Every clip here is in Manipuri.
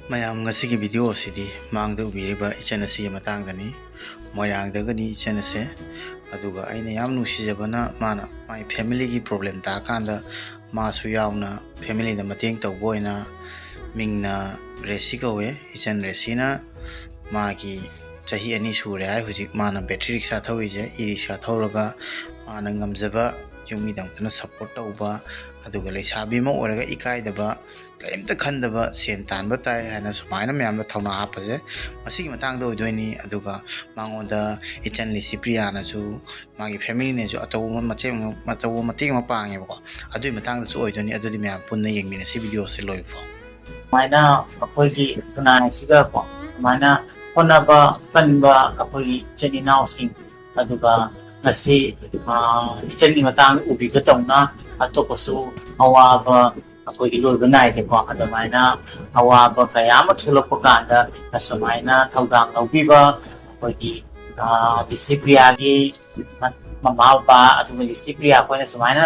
mayam ngasigi video sidi mangda ubiriba ichana si matangdani moirangdagani ichana se aduga aina yam nusijabana mana my family gi problem ta kanda ma su yauna family da mateng tawboina mingna Racy kowe ichan Racy na magi chahi ani sure ai hujik mana battery rickshaw thawije i-rickshaw thawraga mana ngamjaba yumi dangtana support tawba aduga leisabi ma oraga ikaidaba kaimta khandaba sen tanba tai hana sumaina myamda Thouna hapaje masigi matang do doini aduga mangoda Echan Racy na su magi family ne ju atawu matawu mating ma pange bako adui matang da su oidoni adudi myam punna yengmina si video se loipo maina apoigi Thouna siga ko maina honaba kanba apoigi chenina sing aduga ngasi ichani matang ubi ka Thouna atopasu awaba apoigi loiba nai de ko adamaina awaba kaya ma thulokpa kanda asamaina thaudang laubiba apoigi Racy mama ba aduga Racy ko na sumaina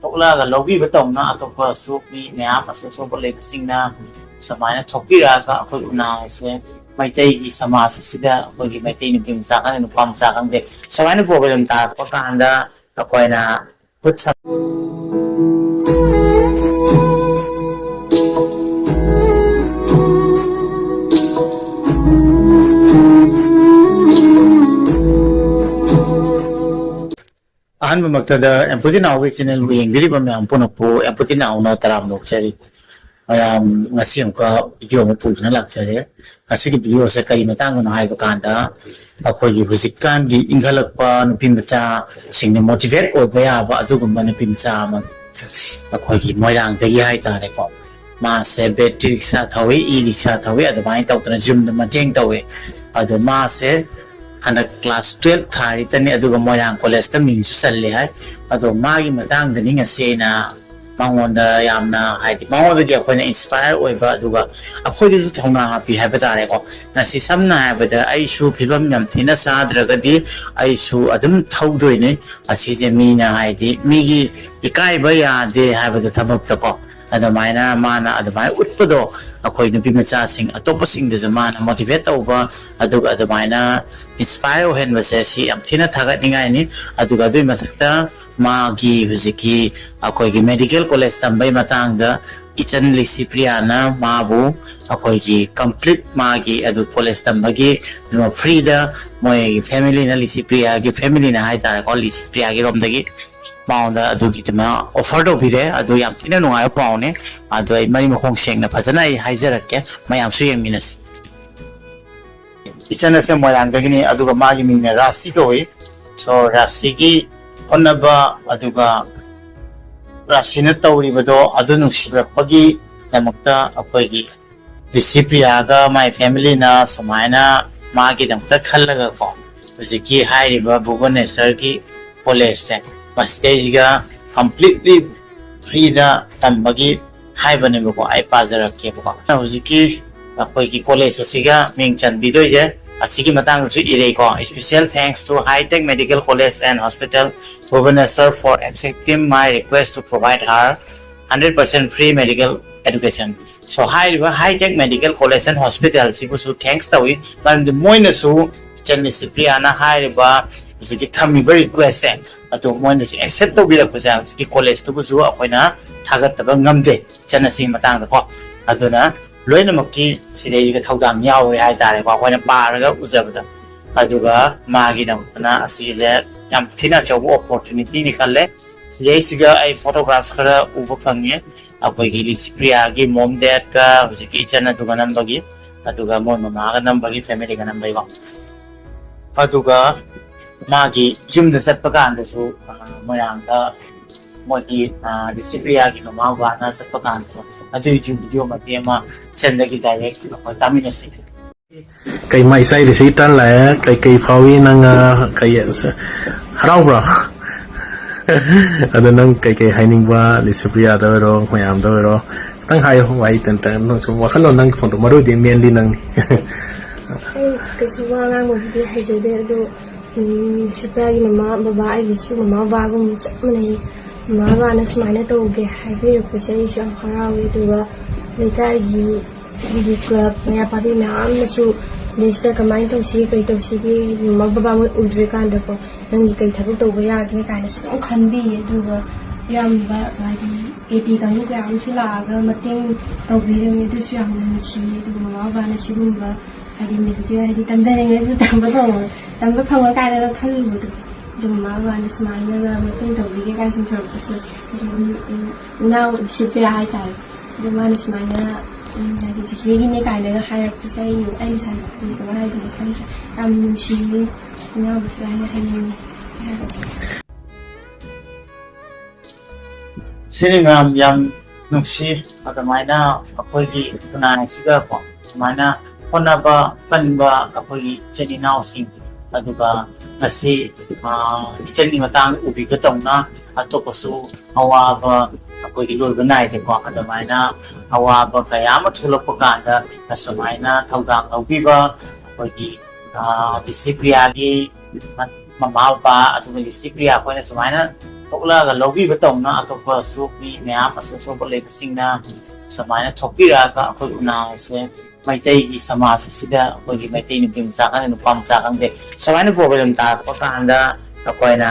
tokla ga laubiba Thouna atopa su mi myam aso bo lebsingna samaina thokiraga apoigi na se maitai gi samaj sida apoigi maitai ni kimsa kan nu pamsa kan de samaina problem ta ko kanda apoina putsa ahan maktada empathy now channel wing diri ba myam punopo empathy now no taram nok chari mayam ngasi ka video mo pulna lakchare asi ki video se kai matang no hai bakanda akoi gi husikan gi inghalakpa nupim cha singne motivate o ba ba adugumba nupim cha ma akoi gi moirang dagi hai tare ko ma se battery sa thawi i-rickshaw thawi adamai tawtana zoom da mateng tawe adu ma se hana class 12 thari tani aduga moirang college ta min su salle hai adu magi matang dani ngase na mangonda yamna haidi mangonda gi akoina inspire oiba aduga akhoi du Thouna happy happy tare ko nasi samna habada ai su phibam yam thina sadragadi ai su adum thaudoi ne asi je mina haidi migi ikai ba ya de habada thabak ta ko adamaina mana adamai utpado akoi nupi macha sing atopa sing de mana motivate over aduga adamaina inspire hen base si am thina thagat ningai ni aduga dui mathakta magi huziki akoi gi medical college tambai matang da Echan Racy na mabu akoi gi complete magi adu college tambagi no free da moi family na Racy gi family na hai ta ko Racy gi rom dagi maunda adugi tama offer do bire adu yam tina nungai paune adu ai mari makhong sengna phajana ai haizarakke mayam su yeminas Echan se moirang dagini aduga magi mingna Racy koi so Racy gi honaba aduga Racy na tawri bado adu nungsibrakpagi damakta apoigi Racy ga my family na samaina magi damakta khallaga ko hujiki hairiba Bhubaneswar gi college stage ga completely free da tambagi haibane ko ai pazarakke ko hujiki apoigi college asiga mingchan bidoi je asigi matang su ire ko special thanks to High Tech Medical College and Hospital Bhubaneswar for accepting my request to provide her 100% free medical education. So High Tech Medical College and Hospital sibu su thanks tawi man de moina su Echan Racy na hairiba hujiki thami ba request atu moina su accept to bira pajang ki college tu su akoina thagat taba ngamde Echan Racy matang da ko aduna loina makki sidai ga thaudam yawe hai tare ko akoina paraga ujabda aduga magi na asi je yam thina chobo opportunity ni khalle sidai siga ai photographs khara uba phangye akoi gi Racy gi mom dad ka hujiki Echan aduga nan bagi aduga mon mama ga nan bagi family ga nan bai ko aduga magi gym da sat pakan da su moyang da modi Racy gi mama wa na sat pakan adu video ma tema sendagi direct ko taminasi kai mai sai Racy tan la kai fawi nang kai harau bro ada nang kai haining ba Racy da ro mayam da ro tang hai wai tan no so wa khalon nang phon maru di men di nang kai su wa ngang mo bi hai je de do Racy gi mama baba ai gi su mama wa gum chap mane mama wa na smile to ge hai bi ko sai su harau do ga lekai gi ꯑꯩꯒꯤ ꯀ꯭ꯂꯕ ꯃꯩꯔꯥ ꯄꯥꯕꯤ ꯃꯌꯥꯝꯅꯁꯨ ꯗꯦꯁꯤꯗ ꯀꯃꯥꯏꯅ ꯇꯧꯁꯤꯒꯦ ꯀꯩ ꯇꯧꯁꯤꯒꯦ ꯃꯃꯥ ꯕꯕꯥ ꯃꯣꯏ ꯎꯗ꯭ꯔꯤꯀꯥꯟꯗꯀꯣ ꯅꯪꯒꯤ ꯀꯩ ꯊꯕꯛ ꯇꯧꯕ ꯌꯥꯒꯦ ꯀꯥꯏꯅꯁꯨ ꯑꯗꯨꯝ ꯈꯟꯕꯤꯌꯦ ꯑꯗꯨꯒ ꯏꯌꯥꯝꯕ ꯍꯥꯏꯗꯤ AT ꯀꯥꯡꯕꯨ ꯀꯌꯥ ꯑꯃꯁꯨ ꯂꯥꯛꯑꯒ ꯃꯇꯦꯡ ꯇꯧꯕꯤꯔꯝꯃꯤ ꯑꯗꯨꯁꯨ ꯌꯥꯝꯅ ꯅꯨꯡꯁꯤꯌꯦ ꯑꯗꯨꯒ ꯃꯃꯥ ꯕꯕꯥꯅ ꯁꯤꯒꯨꯝꯕ ꯍꯥꯏꯗꯤ ꯃꯦꯗꯤꯀꯦꯜ ꯍꯥꯏꯗꯤ ꯇꯝꯖꯅꯤꯡꯉꯁꯨ ꯇꯝꯕ ꯐꯪꯉ ꯀꯥꯏꯅꯒ ꯈꯜꯂꯨꯕꯗꯣ ꯑꯗꯨ ꯃꯃꯥ ꯕꯕꯥꯅ ꯁꯨꯃꯥꯏꯅꯒ ꯃꯇꯦꯡ ꯇꯧꯕꯤꯒꯦ ꯀꯥꯏꯅ ꯁꯨꯝ ꯊꯣꯔꯛꯄꯁꯦ ꯑꯗꯨꯝ ꯏꯅꯥꯎ ꯁꯤꯠꯄ ꯍꯥꯏꯇꯥꯔꯦ ꯑꯗꯨ ꯃꯥꯅ ꯁꯨꯃꯥꯏꯅ ꯍꯥꯏꯗꯤ ꯆꯤꯆꯦꯒꯤꯅꯦ ꯀꯥꯏꯅꯒ ꯍꯥꯏꯔꯛꯄꯁꯦ ꯑꯩ ꯏꯁꯥꯗꯤ ꯀꯃꯥꯏꯅ ꯍꯥꯏꯗꯣꯏꯅꯣ ꯈꯪꯗ꯭ꯔꯦ ꯌꯥꯝ ꯅꯨꯡꯁꯤꯌꯦ ꯏꯅꯥꯎꯕꯨꯁꯨ ꯍꯥꯏꯅ ꯍꯥꯏꯅꯤꯡꯉꯦ ꯍꯥꯏꯕꯁꯦ ꯁꯤꯅꯤ ꯃꯌꯥꯝ ꯌꯥꯝ ꯅꯨꯡꯁꯤ ꯑꯗꯨꯃꯥꯏꯅ ꯑꯩꯈꯣꯏꯒꯤ ꯈꯨꯟꯅꯥꯏꯁꯤꯗ ꯀꯣ ꯁꯨꯃꯥꯏꯅ ꯍꯣꯠꯅꯕ ꯀꯟꯕ ꯑꯩꯈꯣꯏꯒꯤ ꯏꯆꯤꯟ ꯏꯅꯥꯎꯁꯤꯡ ꯑꯗꯨꯒ ꯉꯁꯤ ꯏꯆꯟꯒꯤ ꯃꯇꯥꯡꯗ ꯎꯕꯤꯒꯗꯧꯅ ꯑꯇꯣꯞꯄꯁꯨ ꯑꯋꯥꯕ ꯑꯩꯈꯣꯏꯒꯤ ꯂꯣꯏꯕ ꯅꯥꯏꯗꯦꯀꯣ ꯑꯗꯨꯃꯥꯏꯅ ꯑꯋꯥꯕ ꯀꯌా ꯑꯃ ꯊꯣꯛꯂꯛꯄ ꯀꯥꯟꯗ ꯑꯁꯨꯃꯥꯏꯅ ꯊꯧꯗꯥꯡ ꯂꯧꯕꯤꯕ ꯑꯩꯈꯣꯏꯒꯤ ꯂꯤꯁꯤꯄ꯭ꯔꯤꯌꯥꯒꯤ ꯃꯃꯥ ꯕꯕꯥ ꯑꯗꯨꯒ ꯂꯤꯁꯤꯄ꯭ꯔꯤꯌꯥ ꯑꯩꯈꯣꯏꯅ ꯁꯨꯃꯥꯏꯅ ꯊꯣꯛꯂꯛꯑꯒ ꯂꯧꯕꯤꯕ ꯇꯧꯅ ꯑꯇꯣꯞꯄꯁꯨ ꯃꯤ ꯃꯌꯥꯝ ꯑꯁꯣꯛ ꯂꯩꯕꯁꯤꯡꯅ ꯁꯨꯃꯥꯏꯅ ꯊꯣꯛꯄꯤꯔꯛꯑꯒ ꯑꯩꯈꯣꯏ ꯈꯨꯟꯅꯥꯏꯁꯦ ꯃꯩꯇꯩꯒꯤ ꯁꯃꯥꯖ ꯑꯁꯤꯗ ꯑꯩꯈꯣꯏꯒꯤ ꯃꯩꯇꯩ ꯅꯨꯄꯤ ꯃꯆꯥ ꯈꯪꯗꯦ ꯅꯨꯄꯥ ꯃꯆꯥ ꯈꯪꯗꯦ ꯁꯨꯃꯥꯏꯅ ꯄ꯭ꯔꯣꯕ꯭ꯂꯦꯝ ꯇꯥꯔꯛꯄ ꯀꯥꯟꯗ ꯑꯩꯈꯣꯏꯅ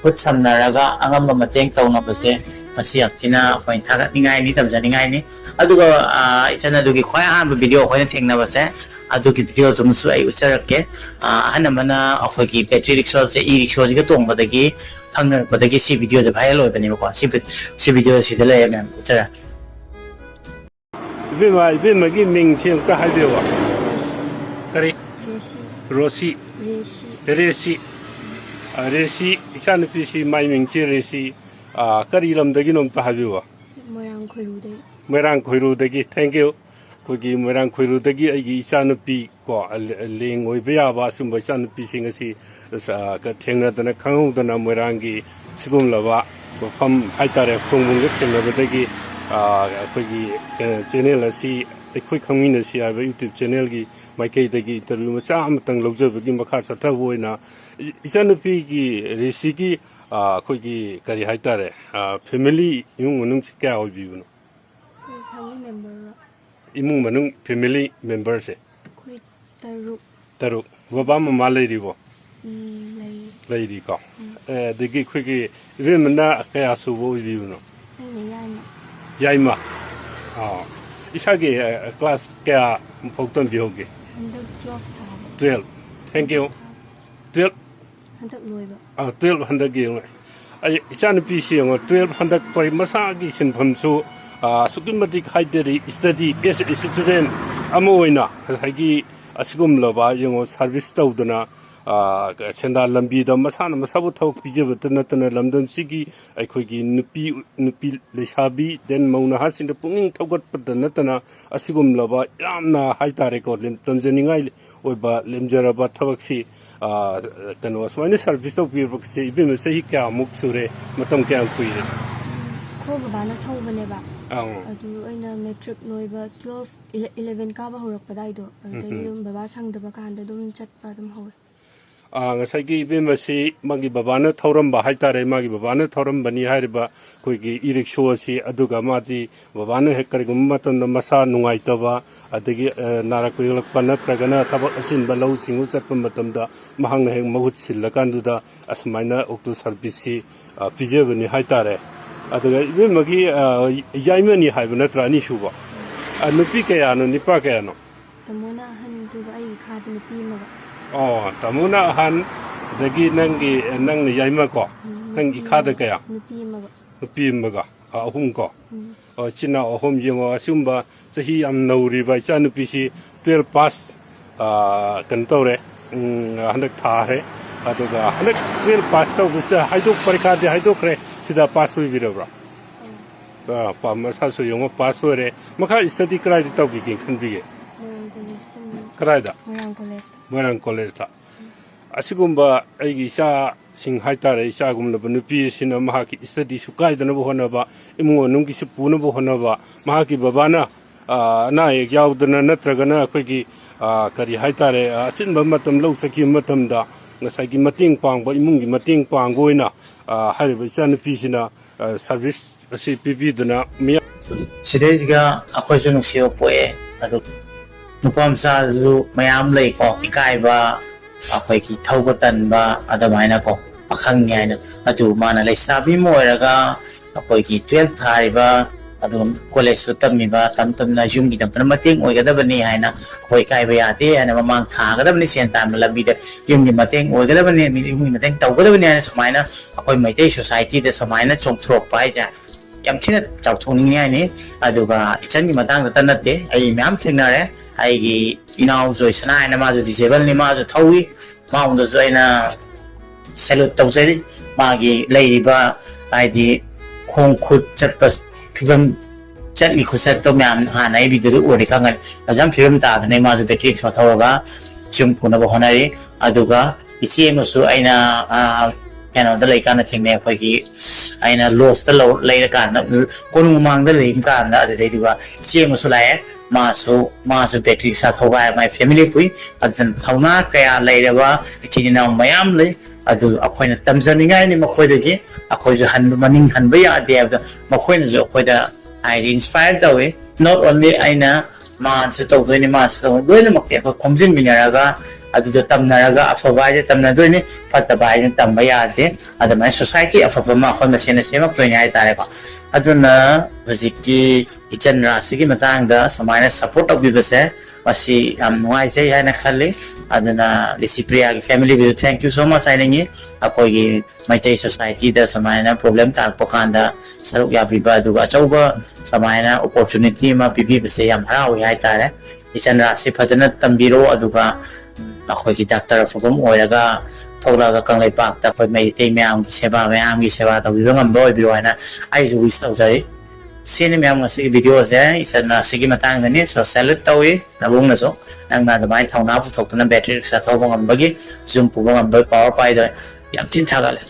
ꯈꯨꯠ ꯁꯝꯅꯔꯒ ꯑꯉꯝꯕ ꯃꯇꯦꯡ ꯇꯧꯅꯕꯁꯦ ꯃꯁꯤ ꯌꯥꯝ ꯊꯤꯅ ꯑꯩꯈꯣꯏꯅ ꯊꯥꯒꯠꯅꯤꯡꯉꯥꯏꯅꯤ ꯇꯝꯖꯅꯤꯡꯉꯥꯏꯅꯤ ꯑꯗꯨꯒ ꯏꯆꯟ ꯑꯗꯨꯒꯤ ꯈ꯭ꯋꯥꯏ ꯑꯍꯥꯟꯕ ꯚꯤꯗꯤꯑꯣ ꯑꯩꯈꯣꯏꯅ ꯊꯦꯡꯅꯕꯁꯦ ꯑꯗꯨꯒꯤ ꯚꯤꯗꯤꯑꯣꯗꯨꯃꯁꯨ ꯑꯩ ꯎꯠꯆꯔꯛꯀꯦ ꯑꯍꯟ ꯑꯃꯅ ꯑꯩꯈꯣꯏꯒꯤ ꯕꯦꯇ꯭ꯔꯤ ꯔꯤꯛꯁꯣꯁꯦ ꯔꯤꯛꯁꯣꯁꯤꯒ ꯇꯣꯡꯕꯗꯒꯤ ꯐꯪꯅꯔꯛꯄꯗꯒꯤ ꯁꯤ ꯚꯤꯗꯤꯑꯣꯁꯦ ꯚꯥꯏꯔꯦꯜ ꯑꯣꯏꯕꯅꯦꯕꯀꯣ ꯁꯤ ꯚꯤꯗꯤꯑꯣꯁꯤꯗ ꯂꯩꯔꯦ ꯃꯌꯥꯝ ꯎꯠꯆꯔꯛꯀꯦ 이뱀이 맹치 딱 하려고 그래 레시 로시 레시 레시 레시 이산피시 마이 맹치 레시 그리 이름들이 넘다 하려고 모양 고루데 모랑 고루데기 땡큐 거기 모랑 고루데기 이 이산피 거 링 오이베야바 숨바 이산피싱이 그 땡나드나 강호드나 모랑기 지금라바 펌 하이타레 풍문게 땡나드기 ꯑꯩꯈꯣꯏꯒꯤ ꯆꯦꯅꯦꯜ ꯑꯁꯤ ꯑꯩꯈꯣꯏ ꯈꯪꯃꯤꯟꯅꯁꯤ ꯍꯥꯏꯕ ꯌꯨꯇ꯭ꯌꯨꯕ ꯆꯦꯅꯦꯜꯒꯤ ꯃꯥꯏꯀꯩꯗꯒꯤ ꯏꯟꯇꯔꯚ꯭ꯌꯨ ꯃꯆꯥ ꯑꯃꯇꯪ ꯂꯧꯖꯕꯒꯤ ꯃꯈꯥ ꯆꯠꯊꯕ ꯑꯣꯏꯅ ꯏꯆꯥꯅꯨꯄꯤꯒꯤ ꯔꯦꯁꯤꯒꯤ ꯑꯩꯈꯣꯏꯒꯤ ꯀꯔꯤ ꯍꯥꯏꯇꯥꯔꯦ ꯐꯦꯃꯤꯂꯤ ꯏꯃꯨꯡ ꯃꯅꯨꯡꯁꯤ ꯀꯌꯥ ꯑꯣꯏꯕꯤꯕꯅꯣ ꯐꯦꯃꯤꯂꯤ ꯃꯦꯝꯕꯔ ꯏꯃꯨꯡ ꯃꯅꯨꯡ ꯐꯦꯃꯤꯂꯤ ꯃꯦꯝꯕꯔꯁꯦ ꯑꯩꯈꯣꯏ ꯇꯔꯨꯛ ꯕꯕꯥ ꯃꯃꯥ ꯂꯩꯔꯤꯕꯣ ꯂꯩꯔꯤꯀꯣ ꯑꯗꯒꯤ ꯑꯩꯈꯣꯏꯒꯤ ꯏꯕꯦꯝꯃꯅ ꯀꯌꯥ ꯁꯨꯕ ꯑꯣꯏꯕꯤꯕꯅꯣ ꯑꯩꯅ ꯌꯥꯏꯃ ꯏꯁꯥꯒꯤ ꯀ꯭ꯂꯥꯁ ꯀꯌꯥ ꯐꯥꯎ ꯇꯝꯕꯤꯍꯧꯒꯦ ꯍꯟꯗꯛ 12 ꯊꯥꯕ 12 ꯊꯦꯡꯛ ꯌꯨ 12 ꯍꯟꯗꯛ ꯂꯣꯏꯕ 12 ꯍꯟꯗꯛ ꯌꯦꯡꯉꯣ ꯑꯩ ꯏꯆꯥꯅꯨꯄꯤꯁꯤ ꯌꯦꯡꯉꯣ 12 ꯍꯟꯗꯛ ꯄꯔꯤ ꯃꯁꯥꯒꯤ ꯁꯤꯟꯐꯝꯁꯨ ꯑꯁꯨꯛꯀꯤ ꯃꯇꯤꯛ ꯍꯥꯏꯇꯥꯔꯦ ꯏꯁꯇꯗꯤ ꯑꯦꯁ ꯏꯁꯇꯨꯗꯦꯟ ꯑꯃ ꯑꯣꯏꯅ ꯉꯁꯥꯏꯒꯤ ꯑꯁꯤꯒꯨꯝꯂꯕ ꯌꯦꯡꯉꯣ ꯁꯥꯔꯚꯤꯁ ꯇꯧꯗꯅ ꯁꯦꯟꯗꯥꯟ ꯂꯝꯕꯤꯗ ꯃꯁꯥꯅ ꯃꯁꯥꯕꯨ ꯊꯕꯛ ꯄꯤꯖꯕꯇ ꯅꯠꯇꯅ ꯂꯝꯗꯝꯁꯤꯒꯤ ꯑꯩꯈꯣꯏꯒꯤ ꯅꯨꯄꯤ ꯂꯩꯁꯥꯕꯤ ꯗꯦꯟ ꯃꯧ ꯅꯍꯥꯁꯤꯡꯗ ꯄꯨꯛꯅꯤꯡ ꯊꯧꯒꯠꯄꯗ ꯅꯠꯇꯅ ꯑꯁꯤꯒꯨꯝꯂꯕ ꯌꯥꯝꯅ ꯍꯥꯏꯇꯥꯔꯦꯀꯣ ꯇꯝꯖꯅꯤꯡꯉꯥꯏ ꯑꯣꯏꯕ ꯂꯦꯝꯖꯔꯕ ꯊꯕꯛꯁꯤ ꯀꯩꯅꯣ ꯁꯨꯃꯥꯏꯅ ꯁꯥꯔꯚꯤꯁ ꯇꯧꯕꯤꯔꯛꯄꯁꯦ ꯏꯕꯦꯝꯃ ꯆꯍꯤ ꯀꯌꯥꯃꯨꯛ ꯁꯨꯔꯦ ꯃꯇꯝ ꯀꯌꯥꯝ ꯀꯨꯏꯔꯦ ꯑꯩꯈꯣꯏ ꯕꯕꯥꯅ ꯊꯧꯕꯅꯦꯕ ꯑꯗꯨ ꯑꯩꯅ ꯃꯦꯇ꯭ꯔꯤꯛ ꯂꯣꯏꯕ 12 11 ꯀꯥꯕ ꯍꯧꯔꯛꯄꯗꯥꯏꯗꯣ ꯑꯗꯨꯗꯒꯤ ꯑꯗꯨꯝ ꯕꯕꯥ ꯁꯪꯗꯕ ꯀꯥꯟꯗ ꯑꯗꯨꯝ ꯆꯠꯄ ꯑꯗꯨꯝ ꯍꯧꯋꯦ ꯉꯁꯥꯏꯒꯤ ꯏꯕꯦꯝꯃꯁꯤ ꯃꯥꯒꯤ ꯕꯕꯥꯅ ꯊꯧꯔꯝꯕ ꯍꯥꯏꯇꯥꯔꯦ ꯃꯥꯒꯤ ꯕꯕꯥꯅ ꯊꯧꯔꯝꯕꯅꯤ ꯍꯥꯏꯔꯤꯕ ꯑꯩꯈꯣꯏꯒꯤ ꯏꯔꯤꯛꯁꯣ ꯑꯁꯤ ꯑꯗꯨꯒ ꯃꯥꯗꯤ ꯕꯕꯥꯅ ꯍꯦꯛ ꯀꯔꯤꯒꯨꯝꯕ ꯃꯇꯝꯗ ꯃꯁꯥ ꯅꯨꯡꯉꯥꯏꯇꯕ ꯑꯗꯒꯤ ꯅꯥꯔꯛꯄ ꯌꯦꯛꯂꯛꯄ ꯅꯠꯇ꯭ꯔꯒꯅ ꯊꯕꯛ ꯑꯆꯤꯟꯕ ꯂꯧ ꯁꯤꯡꯎ ꯆꯠꯄ ꯃꯇꯝꯗ ꯃꯍꯥꯛꯅ ꯍꯦꯛ ꯃꯍꯨꯠ ꯁꯤꯜꯂꯀꯥꯟꯗꯨꯗ ꯑꯁꯨꯃꯥꯏꯅ ꯑꯣꯛꯇꯣ ꯁꯥꯔꯚꯤꯁꯁꯤ ꯄꯤꯖꯕꯅꯤ ꯍꯥꯏꯇꯥꯔꯦ ꯑꯗꯨꯒ ꯏꯕꯦꯝꯃꯒꯤ ꯌꯥꯏꯃꯅꯤ ꯍꯥꯏꯕ ꯅꯠꯇ꯭ꯔꯥ ꯑꯅꯤꯁꯨꯕ ꯅꯨꯄꯤ ꯀꯌꯥꯅꯣ ꯅꯨꯄꯥ ꯀꯌꯥꯅꯣ ꯇꯥꯃꯣꯅ ꯑꯍꯟꯗꯨꯒ ꯑꯩꯒꯤ ꯈꯥꯗ ꯅꯨꯄꯤ ꯑꯃꯒ ꯇꯥꯃꯣꯅ ꯑꯍꯟ ꯑꯗꯒꯤ ꯅꯪꯅ ꯌꯥꯏꯃꯀꯣ ꯅꯪꯒꯤ ꯏꯈꯥꯗ ꯀꯌꯥ ꯅꯨꯄꯤ ꯑꯃꯒ ꯑꯍꯨꯝ ꯀꯣ ꯏꯆꯤꯟ ꯏꯅꯥꯎ ꯑꯍꯨꯝ ꯌꯦꯡꯉꯣ ꯑꯁꯤꯒꯨꯝꯕ ꯆꯍꯤ ꯌꯥꯝ ꯅꯧꯔꯤꯕ ꯏꯆꯥꯅꯨꯄꯤꯁꯤ 12 ꯄꯥꯁ ꯀꯩꯅꯣ ꯇꯧꯔꯦ ꯍꯟꯗꯛ ꯊꯥꯔꯦ ꯑꯗꯨꯒ ꯍꯟꯗꯛ 12 ꯄꯥꯁ ꯇꯧꯕꯁꯤꯗ ꯄꯔꯤꯈꯥꯗꯤ ꯍꯥꯏꯗꯣꯛꯈ꯭ꯔꯦ ꯁꯤꯗ ꯄꯥꯁ ꯑꯣꯏꯕꯤꯔꯕ꯭ꯔꯥ ꯃꯁꯥꯁꯨ ꯌꯦꯡꯉꯣ ꯄꯥꯁ ꯑꯣꯏꯔꯦ ꯃꯈꯥ ꯏꯁꯇꯗꯤ ꯀꯗꯥꯏꯗ ꯇꯧꯕꯤꯒꯦ ꯈꯟꯕꯤꯒꯦ ꯀꯗꯥꯏꯗ ꯃꯣꯏꯔꯥꯡ ꯀꯣꯂꯦꯖꯇ ꯑꯁꯤꯒꯨꯝꯕ ꯑꯩꯒꯤ ꯏꯆꯥꯁꯤꯡ ꯍꯥꯏꯇꯥꯔꯦ ꯏꯆꯥꯒꯨꯝꯂꯕ ꯅꯨꯄꯤ ꯑꯁꯤꯅ ꯃꯍꯥꯛꯀꯤ ꯏꯁꯇꯗꯤꯁꯨ ꯀꯥꯏꯗꯅꯕ ꯍꯣꯠꯅꯕ ꯏꯃꯨꯡ ꯃꯅꯨꯡꯒꯤꯁꯨ ꯄꯨꯅꯕ ꯍꯣꯠꯅꯕ ꯃꯍꯥꯛꯀꯤ ꯕꯕꯥꯅ ꯑꯅꯥ ꯑꯌꯦꯛ ꯌꯥꯎꯗꯅ ꯅꯠꯇ꯭ꯔꯒꯅ ꯑꯩꯈꯣꯏꯒꯤ ꯀꯔꯤ ꯍꯥꯏꯇꯥꯔꯦ ꯑꯆꯤꯟꯕ ꯃꯇꯝ ꯂꯧ ꯆꯠꯈꯤꯕ ꯃꯇꯝꯗ ꯉꯁꯥꯏꯒꯤ ꯃꯇꯦꯡ ꯄꯥꯡꯕ ꯏꯃꯨꯡꯒꯤ ꯃꯇꯦꯡ ꯄꯥꯡꯕ ꯑꯣꯏꯅ ꯍꯥꯏꯔꯤꯕ ꯏꯆꯥꯅꯨꯄꯤꯁꯤꯅ ꯁꯥꯔꯚꯤꯁ ꯑꯁꯤ ꯄꯤꯕꯤꯗꯨꯅ ꯁꯤꯗꯩꯁꯤꯒ ꯑꯩꯈꯣꯏꯁꯨ ꯅꯨꯡꯁꯤꯕ ꯄꯣꯛꯑꯦ ꯑꯗꯨ ꯅꯨꯄꯥ ꯃꯆꯥꯁꯨ ꯃꯌꯥꯝ ꯂꯩꯀꯣ ꯏꯀꯥꯏꯕ ꯑꯩꯈꯣꯏꯒꯤ ꯊꯧꯕ ꯇꯟꯕ ꯑꯗꯨꯃꯥꯏꯅ ꯀꯣ ꯄꯥꯈꯪꯅꯤ ꯍꯥꯏꯅ ꯑꯗꯨ ꯃꯥꯅ ꯂꯩꯁꯥꯕꯤ ꯑꯃ ꯑꯣꯏꯔꯒ ꯑꯩꯈꯣꯏꯒꯤ 12 ꯊꯥꯔꯤꯕ ꯑꯗꯨꯒ ꯀꯣꯂꯦꯖꯁꯨ ꯇꯝꯃꯤꯕ ꯇꯝꯅ ꯌꯨꯝꯒꯤꯗꯃꯛꯇ ꯃꯇꯦꯡ ꯑꯣꯏꯒꯗꯕꯅꯤ ꯍꯥꯏꯅ ꯑꯩꯈꯣꯏ ꯏꯀꯥꯏꯕ ꯌꯥꯗꯦ ꯍꯥꯏꯅ ꯃꯃꯥꯡ ꯊꯥꯒꯗꯕꯅꯤ ꯁꯦꯟ ꯇꯥꯟꯕ ꯂꯝꯕꯤꯗ ꯌꯨꯝꯒꯤ ꯃꯇꯦꯡ ꯑꯣꯏꯒꯗꯕꯅꯤ ꯌꯨꯝꯒꯤ ꯃꯇꯦꯡ ꯇꯧꯒꯗꯕꯅꯤ ꯍꯥꯏꯅ ꯁꯨꯃꯥꯏꯅ ꯑꯩꯈꯣꯏ ꯃꯩꯇꯩ ꯁꯣꯁꯥꯏꯇꯤꯗ ꯁꯨꯃꯥꯏꯅ ꯆꯣꯡꯊꯣꯔꯛꯄ ꯍꯥꯏꯁꯦ ꯌꯥꯝ ꯊꯤꯅ ꯆꯥꯎꯊꯣꯛꯅꯤꯡꯉꯥꯏꯅꯤ ꯑꯗꯨꯒ ꯏꯆꯟꯒꯤ ꯃꯇꯥꯡꯗꯇ ꯅꯠꯇꯦ ꯑꯩ ꯃꯌꯥꯝ ꯊꯦꯡꯅꯔꯦ ꯑꯩꯒꯤ ꯏꯅꯥꯎ ꯖꯣꯏꯁꯅꯥ ꯍꯥꯏꯅ ꯃꯥꯁꯨ ꯗꯤꯁꯦꯕꯜꯅꯤ ꯃꯥꯁꯨ ꯊꯧꯏ ꯃꯉꯣꯟꯗꯁꯨ ꯑꯩꯅ ꯁꯦꯂꯨꯠ ꯇꯧꯖꯔꯤ ꯃꯥꯒꯤ ꯂꯩꯔꯤꯕ ꯍꯥꯏꯗꯤ ꯈꯣꯡ ꯈꯨꯠ ꯆꯠꯄ ꯐꯤꯕꯝ ꯆꯠꯂꯤ ꯈꯨꯆꯠꯇꯣ ꯃꯌꯥꯝ ꯍꯥꯟꯅ ꯑꯩ ꯚꯤꯗꯤꯑꯣꯗ ꯎꯔꯗꯤ ꯈꯪꯒꯅꯤ ꯑꯗꯨꯝ ꯐꯤꯕꯝ ꯇꯥꯗꯅ ꯃꯥꯁꯨ ꯕꯦꯇ꯭ꯔꯤ ꯔꯤꯛꯁꯥ ꯊꯧꯔꯒ ꯌꯨꯝ ꯄꯨꯅꯕ ꯍꯣꯠꯅꯔꯤ ꯑꯗꯨꯒ ꯏꯆꯦ ꯑꯃꯁꯨ ꯑꯩꯅ ꯀꯩꯅꯣꯗ ꯂꯩꯀꯥꯟꯗ ꯊꯦꯡꯅꯩ ꯑꯩꯈꯣꯏꯒꯤ ꯑꯩꯅ ꯂꯣꯁꯇ ꯂꯩꯔꯀꯥꯟꯗ ꯀꯣꯅꯨꯡ ꯃꯃꯥꯡꯗ ꯂꯩꯕ ꯀꯥꯟꯗ ꯑꯗꯨꯗꯩꯗꯨꯒ ꯏꯆꯦ ꯑꯃꯁꯨ ꯂꯥꯛꯑꯦ ꯃꯥꯁꯨ ꯕꯦꯇ꯭ꯔꯤ ꯔꯤꯛꯁꯥ ꯊꯧꯕ ꯍꯥꯏꯔ ꯃꯥꯏ ꯐꯦꯃꯤꯂꯤ ꯄꯨꯏ ꯑꯗꯨꯅ ꯊꯧꯅꯥ ꯀꯌꯥ ꯂꯩꯔꯕ ꯏꯆꯤꯟ ꯏꯅꯥꯎ ꯃꯌꯥꯝ ꯂꯩ ꯑꯗꯨ ꯑꯩꯈꯣꯏꯅ ꯇꯝꯖꯅꯤꯡꯉꯥꯏꯅꯤ ꯃꯈꯣꯏꯗꯒꯤ ꯑꯩꯈꯣꯏꯁꯨ ꯃꯅꯤꯡ ꯍꯟꯕ ꯌꯥꯗꯦ ꯍꯥꯏꯕꯗꯣ ꯃꯈꯣꯏꯅꯁꯨ ꯑꯩꯈꯣꯏꯗ ꯍꯥꯏꯗꯤ ꯏꯟꯁꯄꯥꯌꯔ ꯇꯧꯋꯤ ꯅꯣꯠ ꯑꯣꯟꯂꯤ ꯑꯩꯅ ꯃꯥꯁꯨ ꯇꯧꯗꯣꯏꯅꯤ ꯃꯥꯁꯨ ꯇꯧꯗꯣꯏꯅꯤ ꯂꯣꯏꯅꯃꯛꯇꯤ ꯑꯩꯈꯣꯏ ꯈꯣꯝꯖꯤꯟꯃꯤꯟꯅꯔꯒ ꯑꯗꯨꯗ ꯇꯝꯅꯔꯒ ꯑꯐꯕ ꯍꯥꯏꯁꯦ ꯇꯝꯅꯗꯣꯏꯅꯤ ꯐꯠꯇꯕ ꯍꯥꯏꯁꯦ ꯇꯝꯕ ꯌꯥꯗꯦ ꯑꯗꯨꯃꯥꯏꯅ ꯁꯣꯁꯥꯏꯇꯤ ꯑꯐꯕ ꯑꯃ ꯑꯩꯈꯣꯏ ꯃꯁꯦꯟꯅ ꯁꯦꯝꯃꯛꯇꯣꯏꯅꯤ ꯍꯥꯏꯇꯥꯔꯦꯀꯣ ꯑꯗꯨꯅ ꯍꯧꯖꯤꯛꯀꯤ ꯏꯆꯟ ꯔꯥꯁꯤꯒꯤ ꯃꯇꯥꯡꯗ ꯁꯨꯃꯥꯏꯅ ꯁꯞꯄꯣꯔꯠ ꯇꯧꯕꯤꯕꯁꯦ ꯃꯁꯤ ꯌꯥꯝ ꯅꯨꯡꯉꯥꯏꯖꯩ ꯍꯥꯏꯅ ꯈꯜꯂꯤ ꯑꯗꯨꯅ ꯂꯤꯁꯤꯄ꯭ꯔꯤꯌꯥꯒꯤ ꯐꯦꯃꯤꯂꯤꯕꯨꯁꯨ ꯊꯦꯡꯛ ꯌꯨ ꯁꯣ ꯃꯆ ꯍꯥꯏꯅꯤꯡꯉꯤ ꯑꯩꯈꯣꯏꯒꯤ ꯃꯩꯇꯩ ꯁꯣꯁꯥꯏꯇꯤꯗ ꯁꯨꯃꯥꯏꯅ ꯄ꯭ꯔꯣꯕ꯭ꯂꯦꯝ ꯇꯥꯔꯛꯄ ꯀꯥꯟꯗ ꯁꯔꯨꯛ ꯌꯥꯕꯤꯕ ꯑꯗꯨꯒ ꯑꯆꯧꯕ ꯁꯨꯃꯥꯏꯅ ꯑꯣꯄꯣꯔꯆꯨꯅꯤꯇꯤ ꯑꯃ ꯄꯤꯕꯤꯕꯁꯦ ꯌꯥꯝ ꯍꯔꯥꯎꯏ ꯍꯥꯏꯇꯥꯔꯦ ꯏꯆꯟ ꯔꯥꯁꯤ ꯐꯖꯅ ꯇꯝꯕꯤꯔꯣ ꯑꯗꯨꯒ ꯑꯩꯈꯣꯏꯒꯤ ꯗꯥꯛꯇꯔ ꯑꯐꯕ ꯑꯃ ꯑꯣꯏꯔꯒ ꯊꯣꯛꯂꯛꯑꯒ ꯀꯪꯂꯩꯄꯥꯛꯇ ꯑꯩꯈꯣꯏ ꯃꯩꯇꯩ ꯃꯌꯥꯝꯒꯤ ꯁꯦꯕꯥ ꯇꯧꯕꯤꯕ ꯉꯝꯕ ꯑꯣꯏꯕꯤꯔꯣ ꯍꯥꯏꯅ ꯑꯩꯁꯨ ꯋꯤꯁ ꯇꯧꯖꯔꯤ ꯁꯤꯅꯤ ꯃꯌꯥꯝ ꯉꯁꯤꯒꯤ ꯚꯤꯗꯤꯑꯣꯁꯦ ꯏꯆꯟ ꯔꯥꯁꯤꯒꯤ ꯃꯇꯥꯡꯗꯅꯤ ꯁꯣ ꯁꯦꯂꯨꯠ ꯇꯧꯏ ꯅꯕꯨꯡꯅꯁꯨ ꯅꯪꯅ ꯑꯗꯨꯃꯥꯏꯅ ꯊꯧꯅꯥ ꯄꯨꯊꯣꯛꯇꯨꯅ ꯕꯦꯇ꯭ꯔꯤ ꯔꯤꯛꯁꯥ ꯊꯧꯕ ꯉꯝꯕꯒꯤ ꯖꯨꯝ ꯄꯨꯕ ꯉꯝꯕꯒꯤ ꯄꯥꯋꯔ ꯄꯥꯏꯗꯣ ꯌꯥꯝ ꯊꯤꯅ ꯊꯥꯒꯠꯂꯦ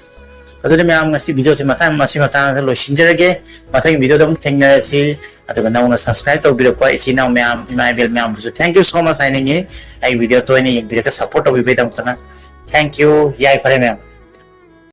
ꯑꯗꯨꯅ ꯃꯌꯥꯝ ꯉꯁꯤ ꯚꯤꯗꯤꯑꯣꯁꯦ ꯃꯇꯥꯡꯗ ꯂꯣꯏꯁꯤꯟꯖꯔꯒꯦ ꯃꯊꯪꯒꯤ ꯚꯤꯗꯤꯑꯣꯗ ꯑꯃꯨꯛ ꯊꯦꯡꯅꯔꯁꯤ ꯑꯗꯨꯒ ꯅꯧꯅ ꯁꯕꯁꯀ꯭ꯔꯥꯏꯕ ꯇꯧꯕꯤꯔꯛꯄ ꯏꯆꯤꯟ ꯏꯅꯥꯎ ꯃꯌꯥꯝ ꯏꯃꯥ ꯏꯕꯦꯜ ꯃꯌꯥꯝꯕꯨꯁꯨ ꯊꯦꯡꯛ ꯌꯨ ꯁꯣ ꯃꯆ ꯍꯥꯏꯅꯤꯡꯉꯤ ꯑꯩ ꯚꯤꯗꯤꯑꯣ ꯇꯣꯏꯅ ꯌꯦꯡꯕꯤꯔꯒ ꯁꯞꯄꯣꯔꯠ ꯇꯧꯕꯤꯕꯒꯤꯗꯃꯛꯇꯅ ꯊꯦꯡꯛ ꯌꯨ ꯌꯥꯏ ꯐꯔꯦ ꯃꯌꯥꯝ